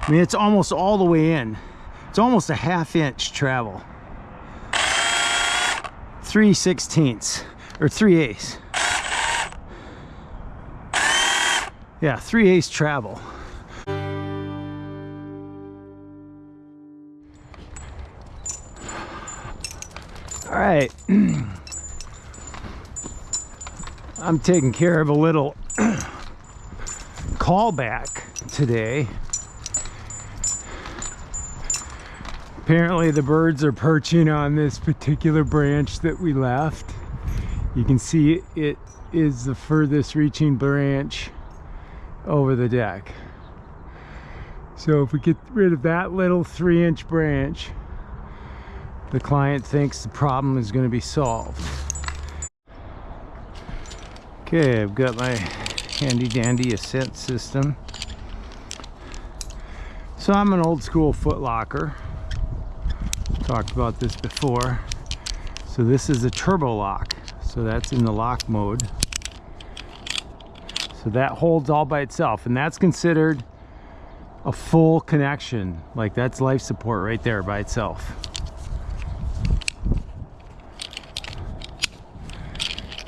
I mean, it's almost all the way in. It's almost a 1/2 inch travel. 3/16 or 3/8. Yeah, 3/8 travel. All right. I'm taking care of a little callback today. Apparently the birds are perching on this particular branch that we left. You can see it is the furthest reaching branch over the deck. So if we get rid of that little 3-inch branch, the client thinks the problem is going to be solved. Okay, I've got my handy dandy ascent system. So I'm an old school foot locker. Talked about this before. So this is a turbo lock. So that's in the lock mode. So that holds all by itself, and that's considered a full connection. Like, that's life support right there by itself.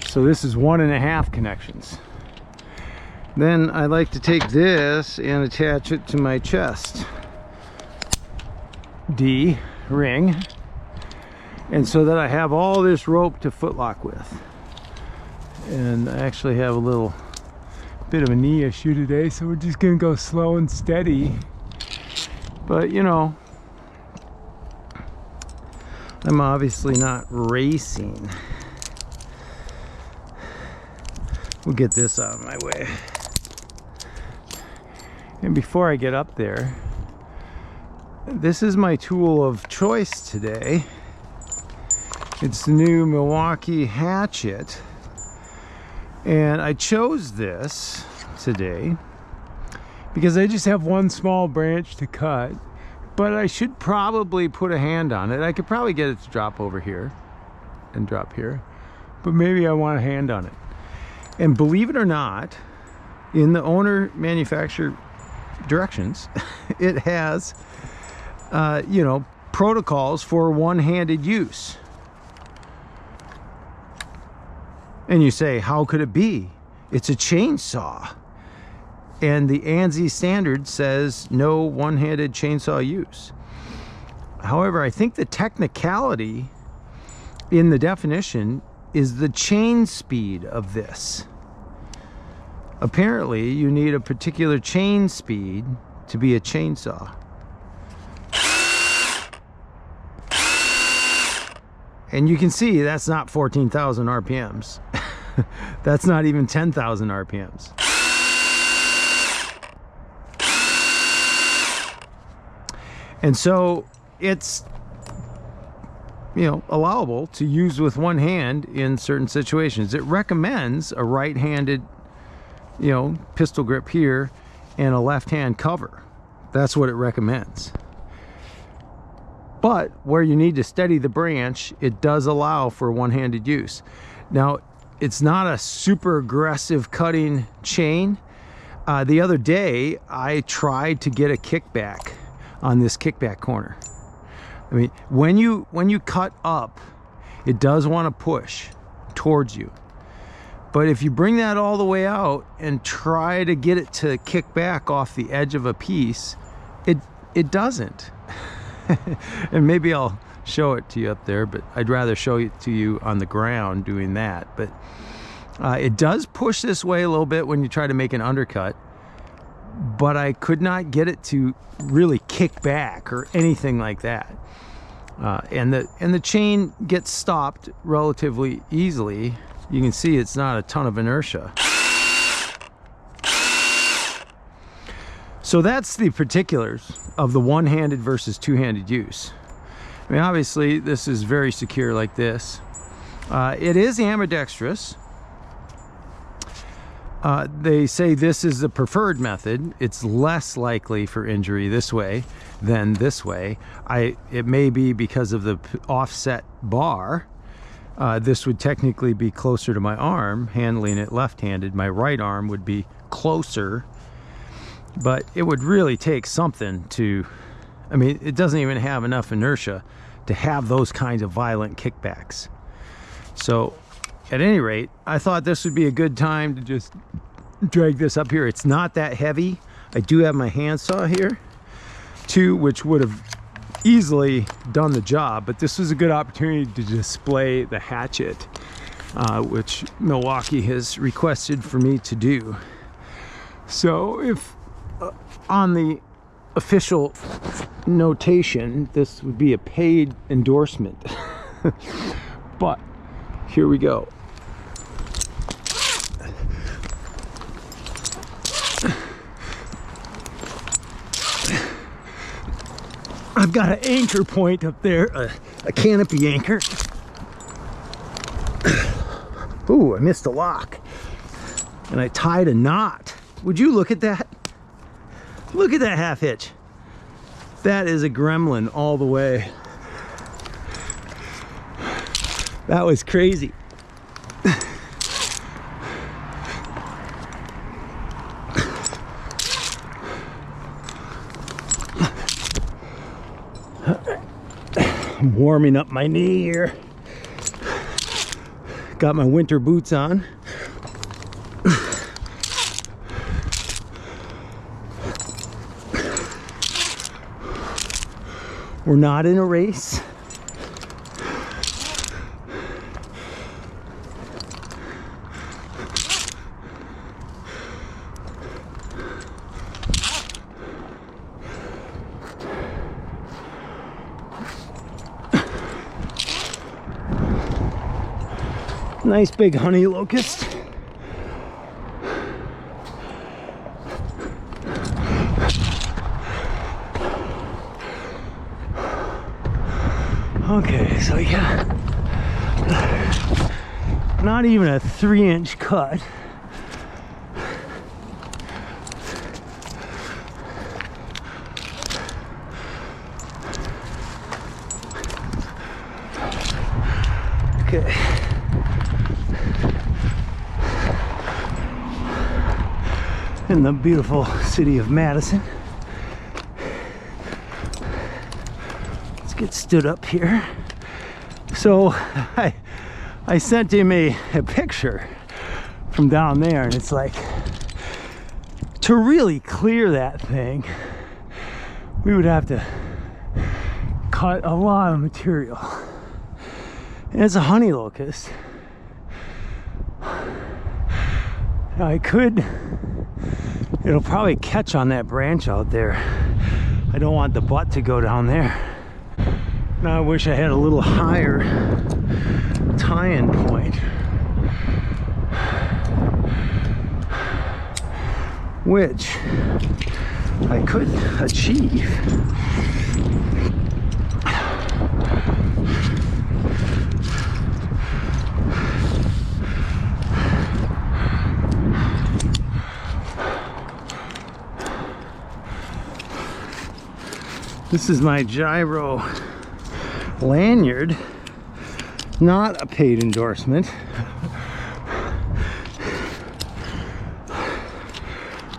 So this is 1.5 connections. Then I like to take this and attach it to my chest D ring, and so that I have all this rope to footlock with. And I actually have a little bit of a knee issue today, so we're just gonna go slow and steady. But you know, I'm obviously not racing. We'll get this out of my way. And before I get up there, this is my tool of choice today. It's the new Milwaukee hatchet. And I chose this today because I just have one small branch to cut, but I should probably put a hand on it. I could probably get it to drop over here and drop here, but maybe I want a hand on it. And believe it or not, in the owner manufacturer directions, it has, you know, protocols for one-handed use. And you say, how could it be? It's a chainsaw. And the ANSI standard says no one-handed chainsaw use. However, I think the technicality in the definition is the chain speed of this. Apparently, you need a particular chain speed to be a chainsaw. And you can see that's not 14,000 RPMs. That's not even 10,000 RPMs. And so it's, you know, allowable to use with one hand in certain situations. It recommends a right-handed, you know, pistol grip here and a left-hand cover. That's what it recommends. But where you need to steady the branch, it does allow for one-handed use. Now, it's not a super aggressive cutting chain. The other day, I tried to get a kickback on this kickback corner. I mean, when you cut up, it does want to push towards you. But if you bring that all the way out and try to get it to kick back off the edge of a piece, it doesn't. And maybe I'll show it to you up there, but I'd rather show it to you on the ground doing that. But it does push this way a little bit when you try to make an undercut, but I could not get it to really kick back or anything like that. And the chain gets stopped relatively easily. You can see it's not a ton of inertia. So that's the particulars of the one-handed versus two-handed use. I mean, obviously this is very secure like this. It is ambidextrous. They say this is the preferred method. It's less likely for injury this way than this way. It may be because of the offset bar. This would technically be closer to my arm, handling it left-handed. My right arm would be closer. but it would really take something to, I mean, it doesn't even have enough inertia to have those kinds of violent kickbacks. So at any rate, I thought this would be a good time to just drag this up here. It's not that heavy. I do have my handsaw here too, which would have easily done the job, but this was a good opportunity to display the hatchet, which Milwaukee has requested for me to do. So if on the official notation, this would be a paid endorsement. But here we go. I've got an anchor point up there, a canopy anchor. Ooh, I missed a lock. And I tied a knot. Would you look at that? Look at that half hitch. That is a gremlin all the way. That was crazy. I'm warming up my knee here. Got my winter boots on. We're not in a race. Nice big honey locust. Okay, so yeah, not even a 3-inch cut. Okay. In the beautiful city of Madison. Let's get stood up here. So I sent him a picture from down there, and it's like, to really clear that thing, we would have to cut a lot of material. And it's a honey locust. Now I could, it'll probably catch on that branch out there. I don't want the butt to go down there. Now I wish I had a little higher tie-in point, which I could achieve. This is my gyro lanyard, not a paid endorsement.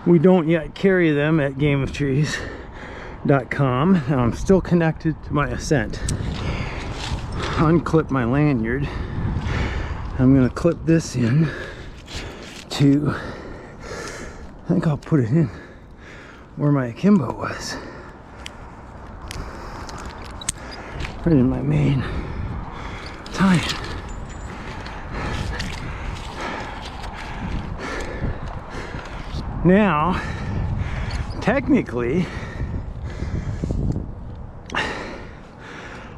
We don't yet carry them at gameoftrees.com. Now I'm still connected to my Ascent. Unclip my lanyard. I'm gonna clip this in to, I think I'll put it in where my akimbo was. Right in my main tie. Now, technically,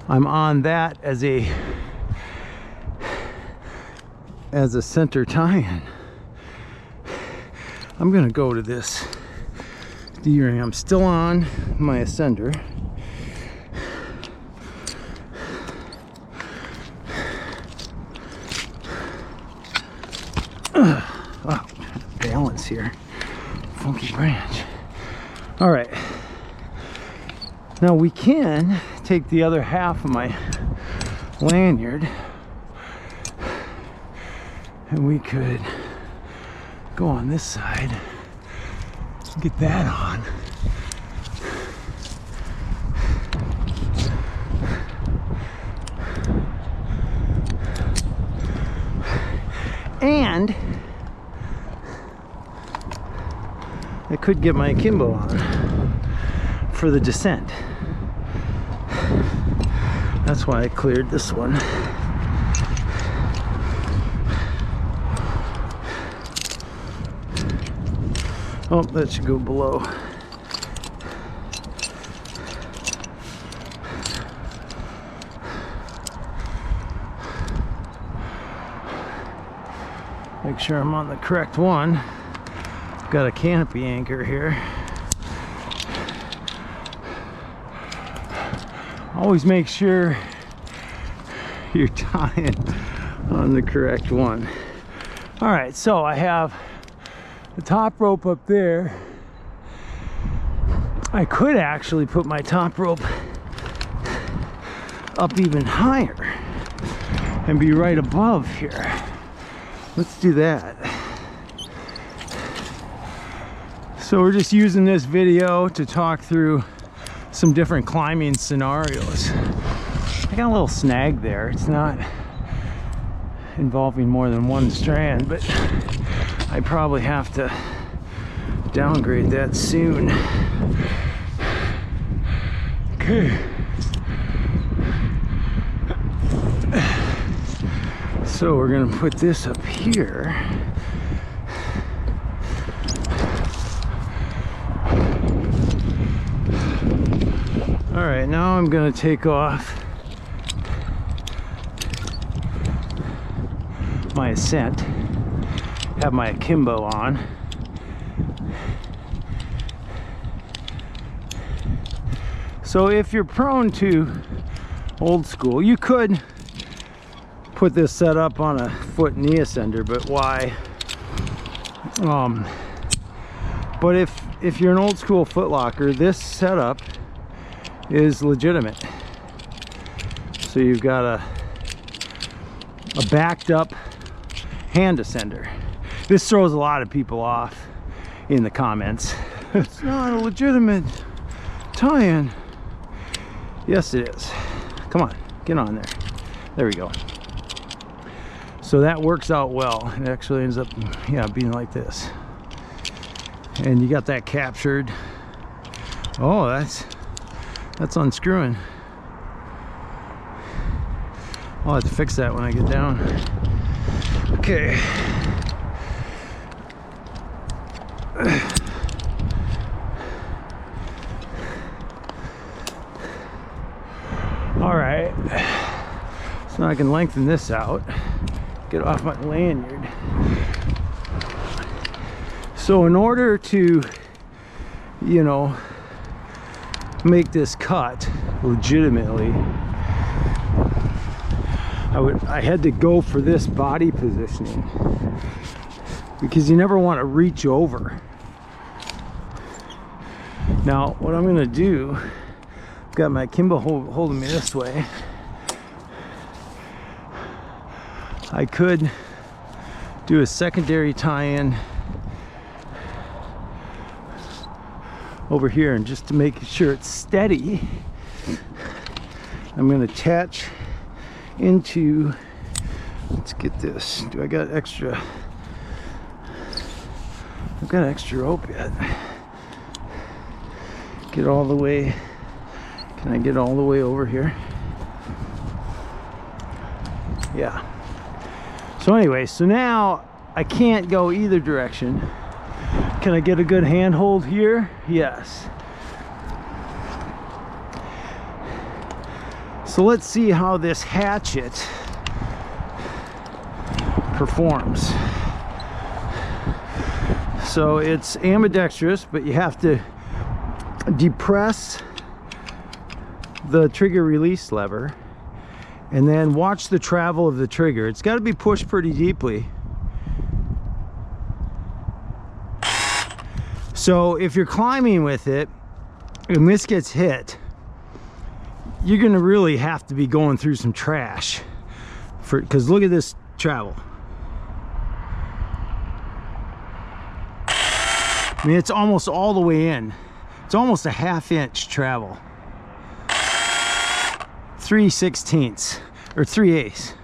I'm on that as a center tie-in. I'm gonna go to this D-ring. I'm still on my ascender. Wow, balance here. Funky branch. All right. Now we can take the other half of my lanyard and we could go on this side Get that on. And I could get my akimbo on for the descent. That's why I cleared this one. Oh, that should go below. Make sure I'm on the correct one. Got a canopy anchor here. Always make sure you're tying on the correct one. All right, so I have the top rope up there. I could actually put my top rope up even higher and be right above here. Let's do that. So we're just using this video to talk through some different climbing scenarios. I got a little snag there. It's not involving more than one strand, but I probably have to downgrade that soon. Okay. So we're gonna put this up here. All right, now I'm gonna take off my ascent, have my akimbo on. So if you're prone to old school, you could put this set up on a foot knee ascender, but why? But if you're an old school footlocker, this setup is legitimate. So you've got a backed up hand ascender. This throws a lot of people off in the comments. It's not a legitimate tie-in. Yes, it is. Come on, get on there. There we go. So that works out well. It actually ends up, yeah, being like this. And you got that captured. Oh, that's unscrewing. I'll have to fix that when I get down. Okay. All right. So now I can lengthen this out. Get off my lanyard. So in order to, you know, make this cut legitimately, I had to go for this body positioning, because you never want to reach over. Now what I'm gonna do, I've got my akimbo holding me this way. I could do a secondary tie-in over here, and just to make sure it's steady, I'm going to attach into, let's get this, do I got extra, I've got extra rope yet. Get all the way, can I get all the way over here? Yeah. So anyway, so now I can't go either direction. Can I get a good handhold here? Yes. So let's see how this hatchet performs. So it's ambidextrous, but you have to depress the trigger release lever and then watch the travel of the trigger. It's got to be pushed pretty deeply. So if you're climbing with it and this gets hit, you're gonna really have to be going through some trash, because look at this travel. I mean, it's almost all the way in. It's almost a 1/2 inch travel. 3/16 or 3/8.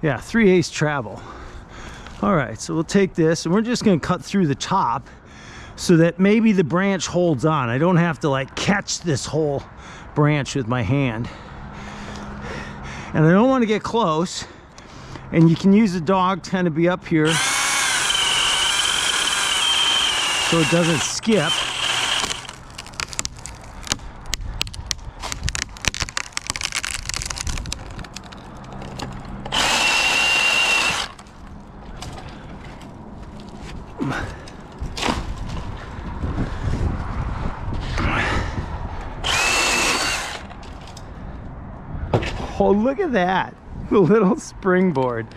Yeah, 3/8 travel. All right, so we'll take this and we're just gonna cut through the top so that maybe the branch holds on. I don't have to like catch this whole branch with my hand. And I don't want to get close. And you can use the dog to kind of be up here so it doesn't skip. Oh, look at that. The little springboard.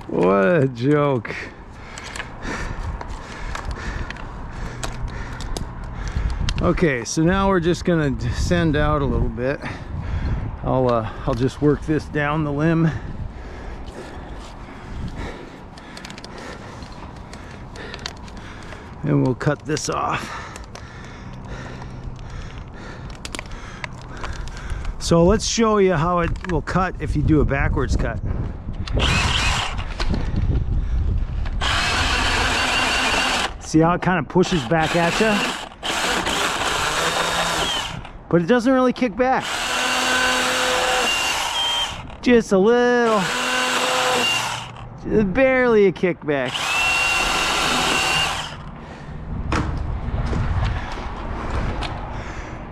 What a joke. Okay, so now we're just gonna descend out a little bit. I'll just work this down the limb. And we'll cut this off. So let's show you how it will cut if you do a backwards cut. See how it kind of pushes back at you? But it doesn't really kick back. Just a little, just barely a kickback.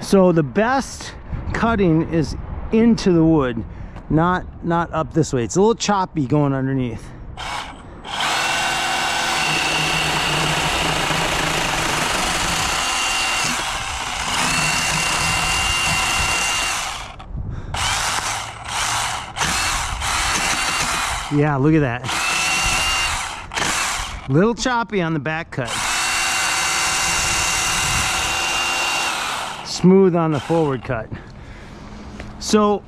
So the best cutting is into the wood, not up this way. It's a little choppy going underneath. Yeah, look at that. Little choppy on the back cut. Smooth on the forward cut. So,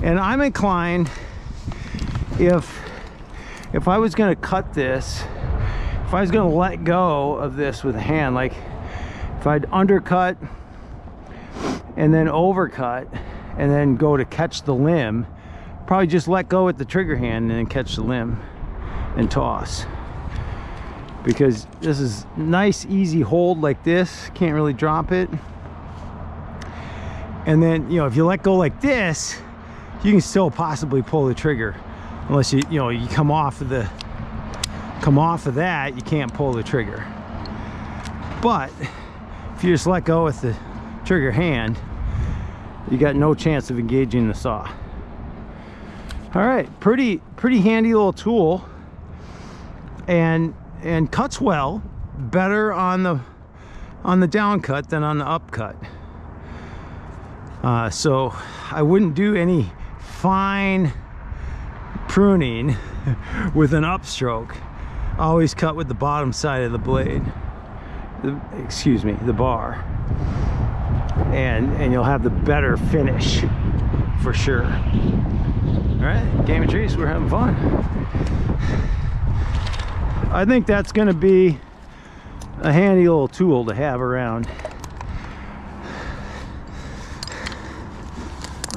and I'm inclined, if I was going to cut this, if I was going to let go of this with a hand, like if I'd undercut and then overcut and then go to catch the limb, probably just let go with the trigger hand and then catch the limb and toss. Because this is nice easy hold like this, can't really drop it. And then, you know, if you let go like this, you can still possibly pull the trigger, unless you come off of that, you can't pull the trigger. But if you just let go with the trigger hand, you got no chance of engaging the saw. All right, pretty handy little tool, and cuts well, better on the down cut than on the up cut. So I wouldn't do any fine pruning with an upstroke. Always cut with the bottom side of the blade, the bar, and you'll have the better finish for sure. All right, Game and Trees, we're having fun. I think that's going to be a handy little tool to have around.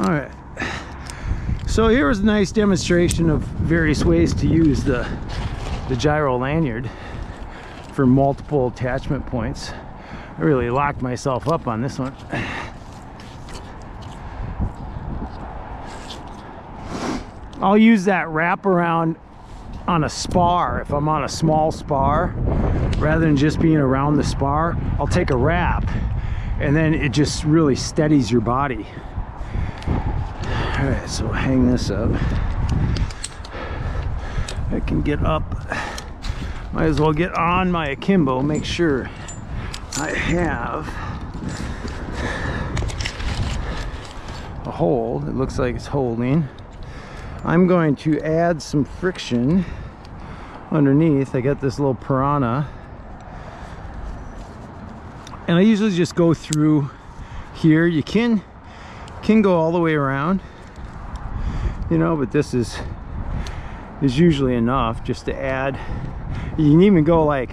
All right, so here was a nice demonstration of various ways to use the gyro lanyard for multiple attachment points. I really locked myself up on this one. I'll use that wrap around on a spar. If I'm on a small spar, rather than just being around the spar, I'll take a wrap, and then it just really steadies your body. All right, so hang this up. I can get up. Might as well get on my akimbo, make sure I have a hold. It looks like it's holding. I'm going to add some friction underneath. I got this little piranha, and I usually just go through here. You can go all the way around, you know, but this is is usually enough just to add. You can even go like,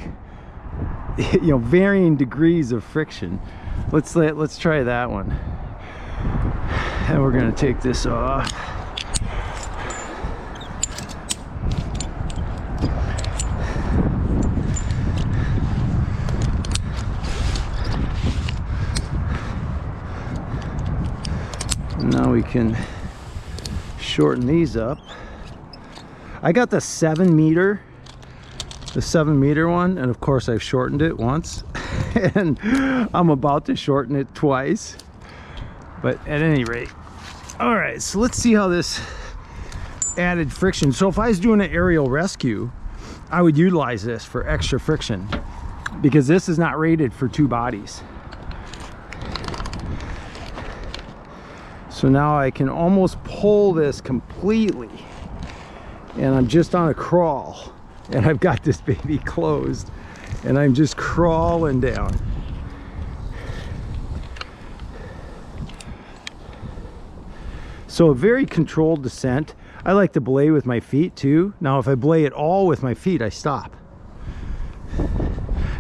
you know, varying degrees of friction. Let's try that one. And we're gonna take this off. And now we can shorten these up. I got the 7 meter one, and of course I've shortened it once and I'm about to shorten it twice, but at any rate. All right, so let's see how this added friction. So if I was doing an aerial rescue, I would utilize this for extra friction because this is not rated for 2 bodies. So now I can almost pull this completely, and I'm just on a crawl, and I've got this baby closed, and I'm just crawling down. So a very controlled descent. I like to belay with my feet too. Now if I belay it all with my feet, I stop.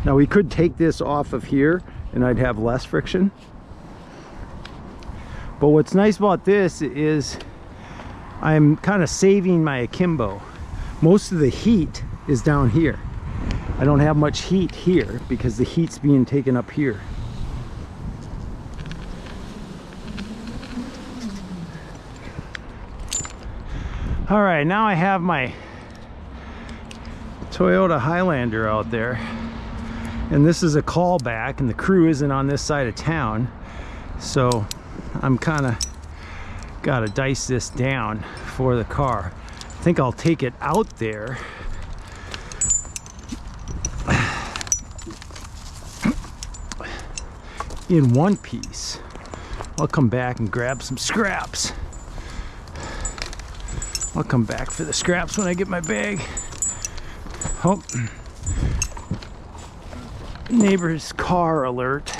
Now we could take this off of here and I'd have less friction. But what's nice about this is I'm kind of saving my akimbo. Most of the heat is down here. I don't have much heat here because the heat's being taken up here. All right, now I have my Toyota Highlander out there, and this is a callback, and the crew isn't on this side of town, so I'm kind of got to dice this down for the car. I think I'll take it out there in one piece. I'll come back and grab some scraps. I'll come back for the scraps when I get my bag. Oh, neighbor's car alert.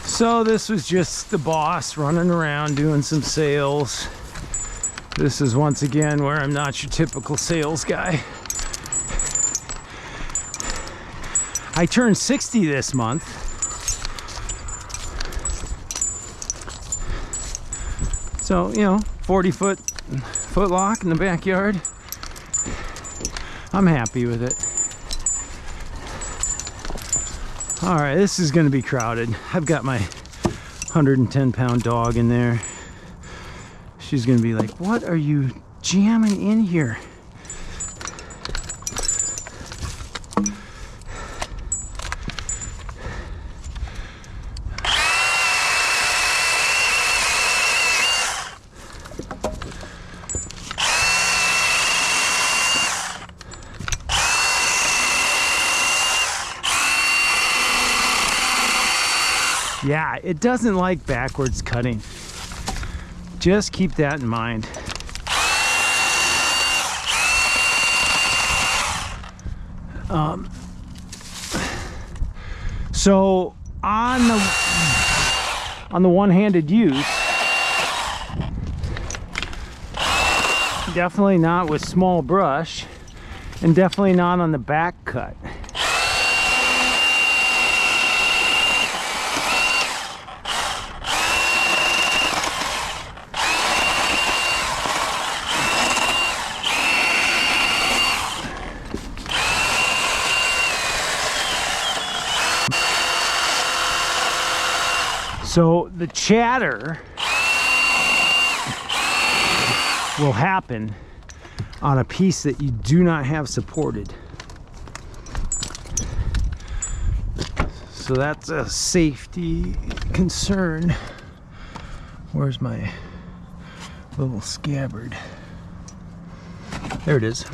So this was just the boss running around doing some sales. This is once again where I'm not your typical sales guy. I turned 60 this month. So, you know, 40-foot lock in the backyard. I'm happy with it. All right, this is gonna be crowded. I've got my 110-pound dog in there. She's gonna be like, what are you jamming in here? Yeah, it doesn't like backwards cutting. Just keep that in mind. So on the one-handed use, definitely not with small brush, and definitely not on the back cut. So the chatter will happen on a piece that you do not have supported. So that's a safety concern. Where's my little scabbard? There it is.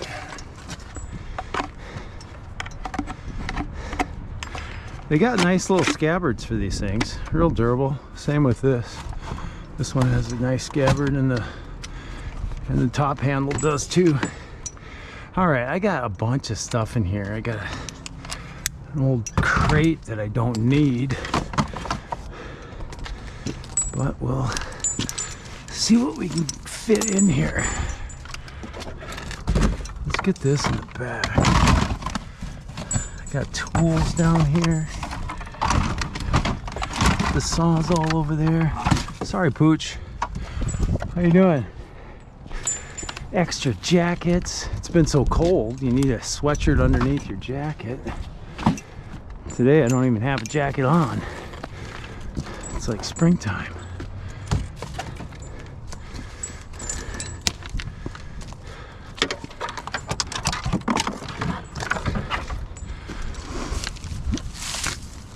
They got nice little scabbards for these things, real durable. Same with this. This one has a nice scabbard, and the top handle does too. All right, I got a bunch of stuff in here. I got an old crate that I don't need, but we'll see what we can fit in here. Let's get this in the back. I got tools down here. The saw's all over there. Sorry, Pooch. How you doing? Extra jackets. It's been so cold, you need a sweatshirt underneath your jacket. Today I don't even have a jacket on. It's like springtime.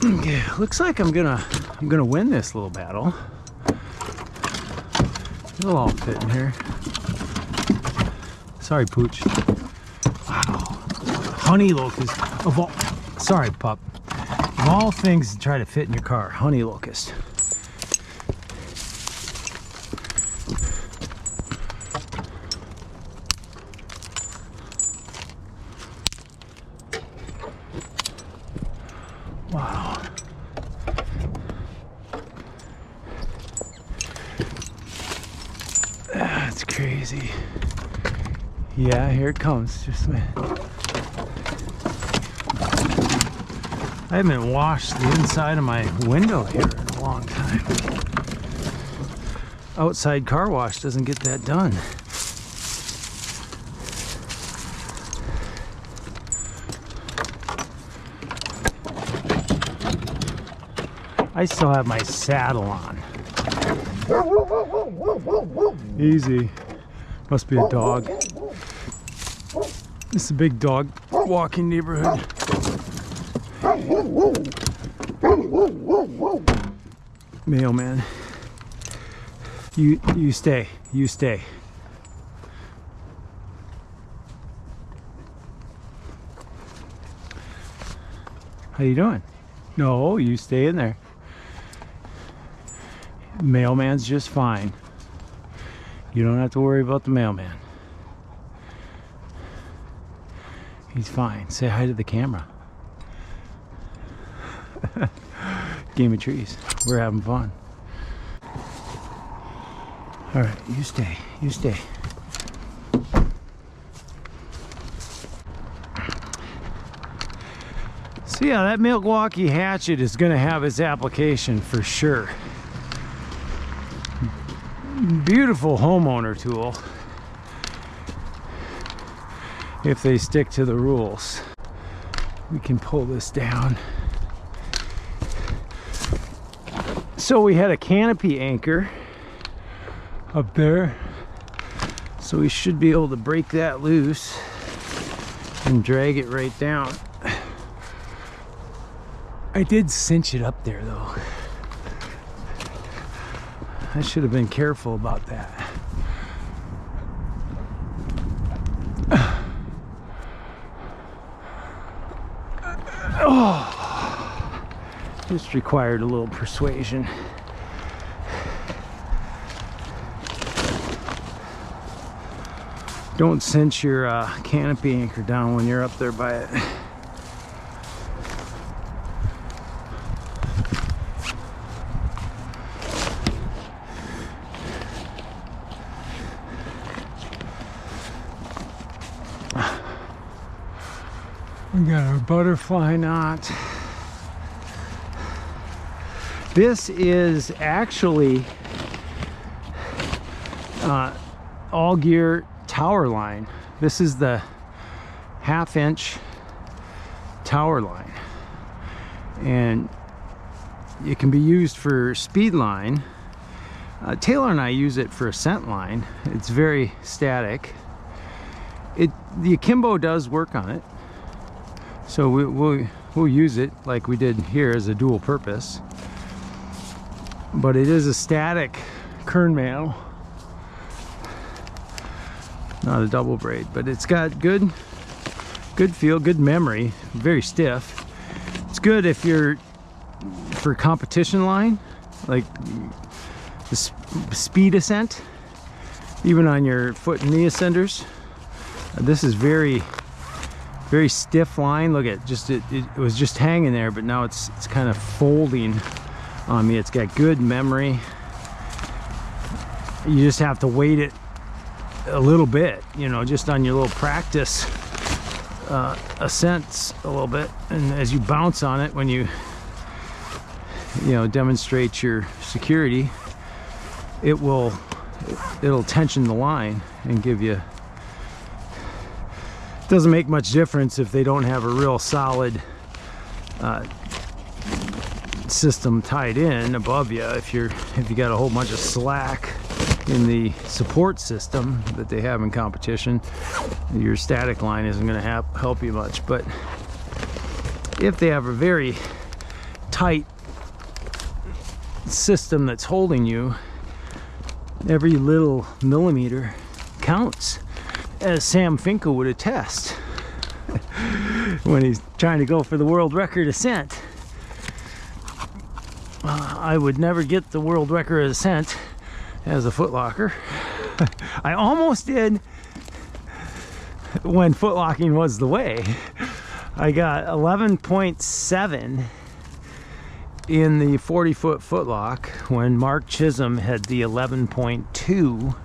Okay, looks like I'm gonna win this little battle. It'll all fit in here. Sorry, Pooch. Wow. Honey locust. Sorry, pup. Of all things to try to fit in your car, honey locust. Wow. That's crazy. Yeah, here it comes. Just a minute. I haven't washed the inside of my window here in a long time. Outside car wash doesn't get that done. I still have my saddle on. Easy. Must be a dog. This is a big dog walking neighborhood. Mailman. You stay. You stay. How you doing? No, you stay in there. Mailman's just fine. You don't have to worry about the mailman. He's fine. Say hi to the camera. Game of trees. We're having fun. All right, you stay. You stay. So yeah, that Milwaukee hatchet is going to have its application for sure. Beautiful homeowner tool if they stick to the rules. We can pull this down. So we had a canopy anchor up there, so we should be able to break that loose and drag it right down. I did cinch it up there though. I should have been careful about that. Oh, just required a little persuasion. Don't cinch your canopy anchor down when you're up there by it. We got our butterfly knot. This is actually all gear tower line. This is the 1/2 inch tower line, and it can be used for speed line. Taylor and I use it for a scent line. It's very static. The akimbo does work on it, so we'll use it like we did here as a dual purpose. But it is a static kern mail, not a double braid, but it's got good feel, good memory, very stiff. It's good if you're for competition line, like the speed ascent, even on your foot and knee ascenders. This is very stiff line. Look at it was just hanging there, but now it's kind of folding on me. It's got good memory. You just have to weight it a little bit, you know, just on your little practice ascents a little bit, and as you bounce on it, when you know, demonstrate your security, it'll tension the line and give you. It doesn't make much difference if they don't have a real solid system tied in above you. If you got a whole bunch of slack in the support system that they have in competition, your static line isn't going to help you much. But if they have a very tight system that's holding you, every little millimeter counts, as Sam Finkel would attest when he's trying to go for the world record ascent. I would never get the world record ascent as a footlocker. I almost did when footlocking was the way. I got 11.7 in the 40-foot footlock when Mark Chisholm had the 11.2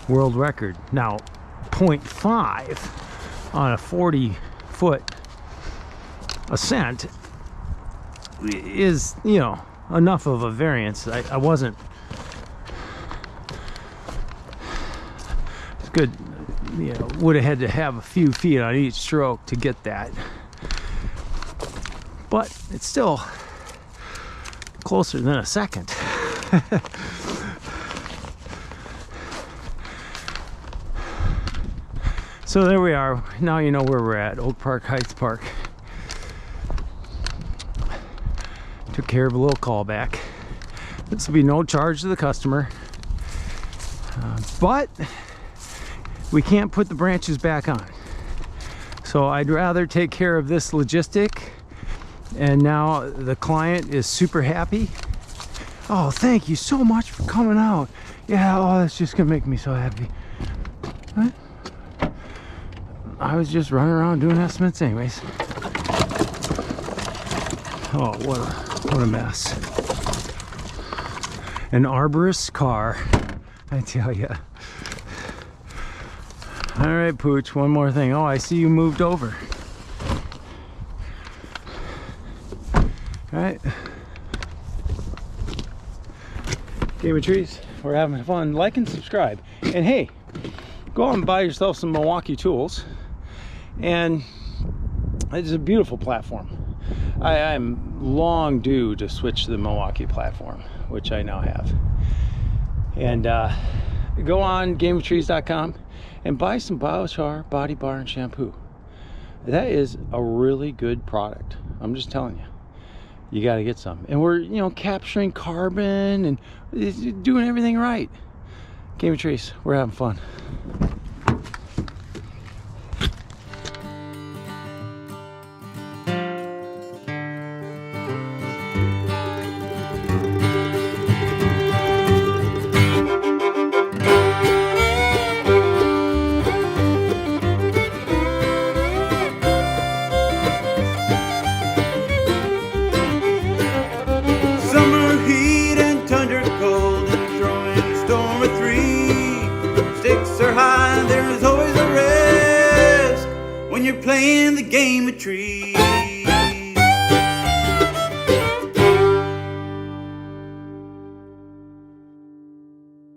world record. Now 0.5 on a 40-foot ascent is, you know, enough of a variance. I wasn't. It's good, you know, would have had to have a few feet on each stroke to get that, but it's still closer than a second. So there we are. Now you know where we're at, Oak Park Heights Park. Took care of a little callback. This will be no charge to the customer, but we can't put the branches back on. So I'd rather take care of this logistic, and now the client is super happy. Oh, thank you so much for coming out. Yeah, oh, that's just gonna make me so happy. What? I was just running around doing estimates anyways. Oh, what a mess. An arborist's car, I tell you. All right, Pooch, one more thing. Oh, I see you moved over. All right. Game of Trees, we're having fun. Like and subscribe. And hey, go out and buy yourself some Milwaukee tools. And it's a beautiful platform. I'm long due to switch to the Milwaukee platform, which I now have. And go on gameoftrees.com and buy some Biochar Body Bar and Shampoo. That is a really good product. I'm just telling you. You got to get some. And we're, you know, capturing carbon and doing everything right. Game of Trees, we're having fun. You're playing the game of trees.